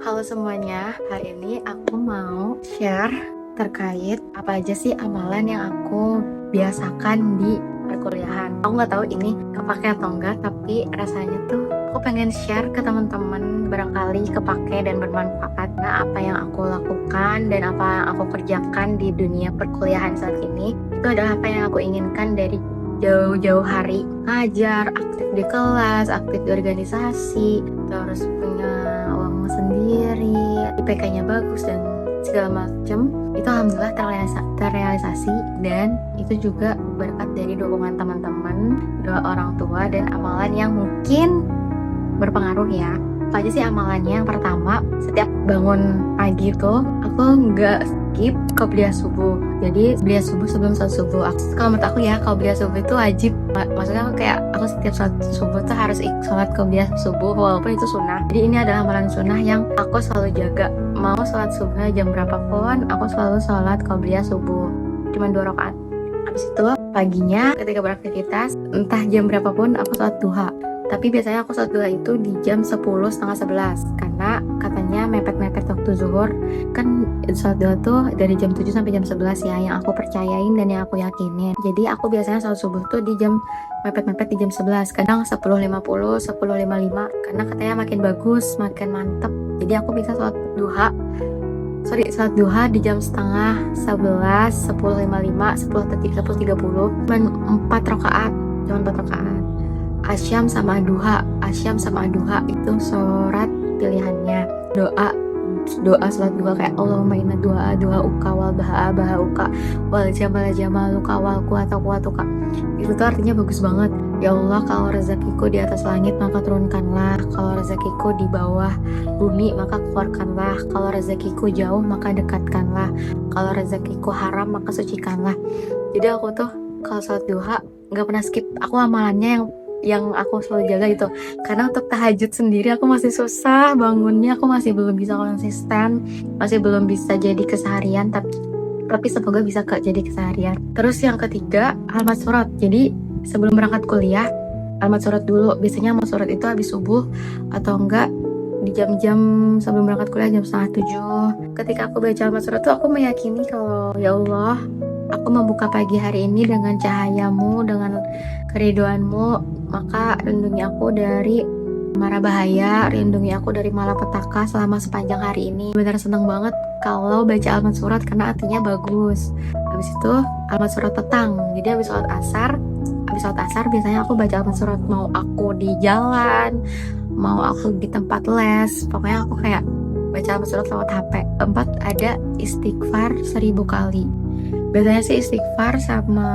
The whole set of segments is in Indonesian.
Halo semuanya, hari ini aku mau share terkait apa aja sih amalan yang aku biasakan di perkuliahan. Aku nggak tahu ini kepake atau enggak, tapi rasanya tuh aku pengen share ke teman-teman, barangkali kepake dan bermanfaat. Nah, apa yang aku lakukan dan apa yang aku kerjakan di dunia perkuliahan saat ini, itu adalah apa yang aku inginkan dari jauh-jauh hari. Ngajar, aktif di kelas, aktif di organisasi, terus punya uang sendiri, IPK-nya bagus dan segala macam. Itu alhamdulillah terrealisasi, dan itu juga berkat dari dukungan teman-teman, doa orang tua, dan amalan yang mungkin berpengaruh ya. Apa aja sih amalannya? Yang pertama, setiap bangun pagi tuh aku nggak skip qobliyah subuh. Jadi qobliyah subuh sebelum sholat subuh. Kalau menurut aku ya, qobliyah subuh itu wajib. Maksudnya aku setiap sholat subuh tuh harus sholat qobliyah subuh walaupun itu sunnah. Jadi ini adalah amalan sunnah yang aku selalu jaga. Mau sholat subuhnya jam berapapun, aku selalu sholat qobliyah subuh. Cuma 2 rakaat. Habis itu paginya ketika beraktivitas, entah jam berapapun aku sholat duha. Tapi biasanya aku sholat duha itu di jam 10, setengah 11, karena katanya mepet-mepet waktu zuhur. Kan sholat duha tuh dari jam 7 sampai jam 11 ya, yang aku percayain dan yang aku yakinin. Jadi aku biasanya sholat subuh tuh di jam mepet-mepet di jam 11, kadang 10.50, 10.55, karena katanya makin bagus, makin mantep. Jadi aku bisa sholat duha di jam setengah 11, 10.55, 10.30, cuman 4 rakaat. Asyam sama duha itu surat pilihannya. Doa sholat duha kayak Allahumma inna doa uka wal baha uka wal jamaluka wal kuatuka. Itu tuh artinya bagus banget. Ya Allah, kalau rezekiku di atas langit maka turunkanlah, kalau rezekiku di bawah bumi maka keluarkanlah, kalau rezekiku jauh maka dekatkanlah, kalau rezekiku haram maka sucikanlah. Jadi aku tuh kalau sholat duha nggak pernah skip. Aku amalannya yang aku selalu jaga itu, karena untuk tahajud sendiri aku masih susah bangunnya, aku masih belum bisa konsisten, masih belum bisa jadi keseharian, tapi semoga bisa jadi keseharian. Terus yang ketiga, almat surat. Jadi sebelum berangkat kuliah, almat surat dulu. Biasanya almat surat itu habis subuh atau enggak di jam-jam sebelum berangkat kuliah, jam 6:30. Ketika aku baca almat surat tuh aku meyakini kalau ya Allah, aku membuka pagi hari ini dengan cahayamu, dengan keriduanmu, maka lindungi aku dari mara bahaya, lindungi aku dari malapetaka selama sepanjang hari ini. Benar seneng banget kalau baca almat surat karena artinya bagus. Habis itu almat surat petang. Jadi habis sholat asar biasanya aku baca almat surat, mau aku di jalan, mau aku di tempat les, pokoknya aku kayak baca almat surat lewat HP. Keempat, ada istighfar 1000 kali. Biasanya sih istighfar sama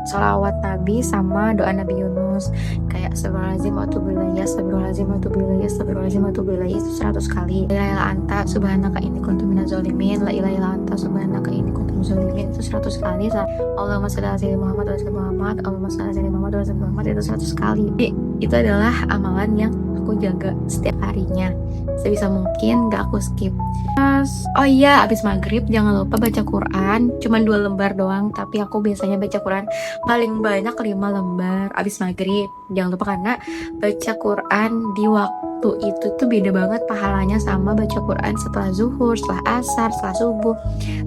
sholawat Nabi sama doa Nabi Yunus, kayak astagfirullahaladzim wa atubu ilaih, astagfirullahaladzim wa atubu ilaih, astagfirullahaladzim wa atubu ilaih, itu 100 kali. La ilaha illa anta subhanaka inni kuntu minaz zalimin, la ilaha illa anta subhanaka inni kuntu minaz zalimin, itu 100 kali. Allahumma shalli ala sayyidina Muhammad wa sallim Muhammad, Allahumma shalli ala sayyidina Muhammad wa sallim Muhammad, itu 100 kali. Jadi itu adalah amalan yang aku jaga setiap harinya, sebisa mungkin gak aku skip. Oh iya, abis maghrib jangan lupa baca Quran. Cuman 2 lembar doang, tapi aku biasanya baca Quran paling banyak 5 lembar abis maghrib. Jangan lupa, karena baca Quran di waktu itu tuh beda banget pahalanya sama baca Quran setelah zuhur, setelah asar, setelah subuh.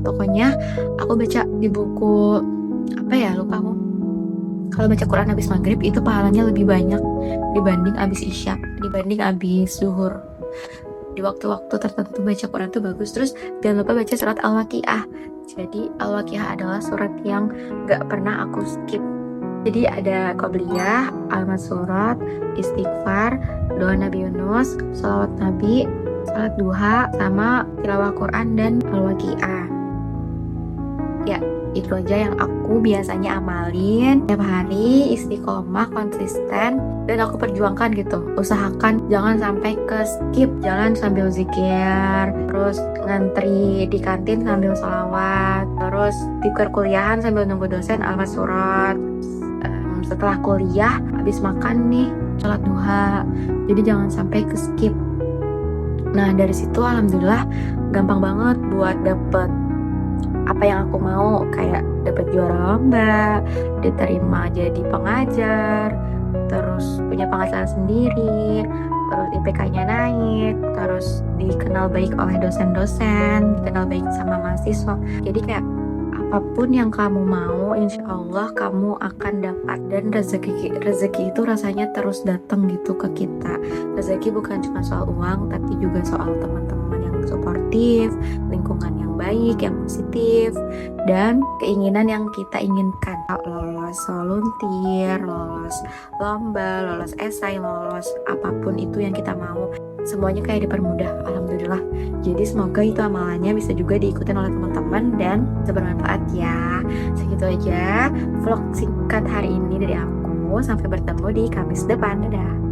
Pokoknya aku baca di buku apa ya, lupa aku. Kalau baca Quran habis maghrib itu pahalanya lebih banyak dibanding habis isya, dibanding habis zuhur. Di waktu-waktu tertentu baca Quran tuh bagus. Terus jangan lupa baca surat Al-Waqiah. Jadi Al-Waqiah adalah surat yang gak pernah aku skip. Jadi ada qobliyah, almat surat, istighfar, doa Nabi Yunus, sholawat Nabi, sholat duha, sama tilawah Quran dan Al-Waqiah. Ya, itu aja yang aku biasanya amalin tiap hari, istiqomah, konsisten, dan aku perjuangkan gitu. Usahakan jangan sampai ke skip, jangan sambil zikir, terus ngantri di kantin sambil sholawat, terus di perkuliahan sambil nunggu dosen almat surat. Setelah kuliah, habis makan nih, sholat duha. Jadi jangan sampai ke skip. Nah, dari situ alhamdulillah gampang banget buat dapet apa yang aku mau, kayak dapat juara lomba, diterima jadi pengajar, terus punya penghasilan sendiri, terus dikenal baik oleh dosen-dosen, dikenal baik sama mahasiswa. Jadi kayak apapun yang kamu mau, insya Allah kamu akan dapat. Dan rezeki itu rasanya terus datang gitu ke kita. Rezeki bukan cuma soal uang, tapi juga soal teman-teman yang suportif, lingkungan yang baik, yang positif, dan keinginan yang kita inginkan. Lolos volunteer, lolos lomba, lolos esai, lolos apapun itu yang kita mau, semuanya kayak dipermudah, alhamdulillah. Jadi semoga itu amalannya bisa juga diikutin oleh teman-teman dan bermanfaat ya. Segitu aja vlog singkat hari ini dari aku. Sampai bertemu di Kamis depan. Dadah.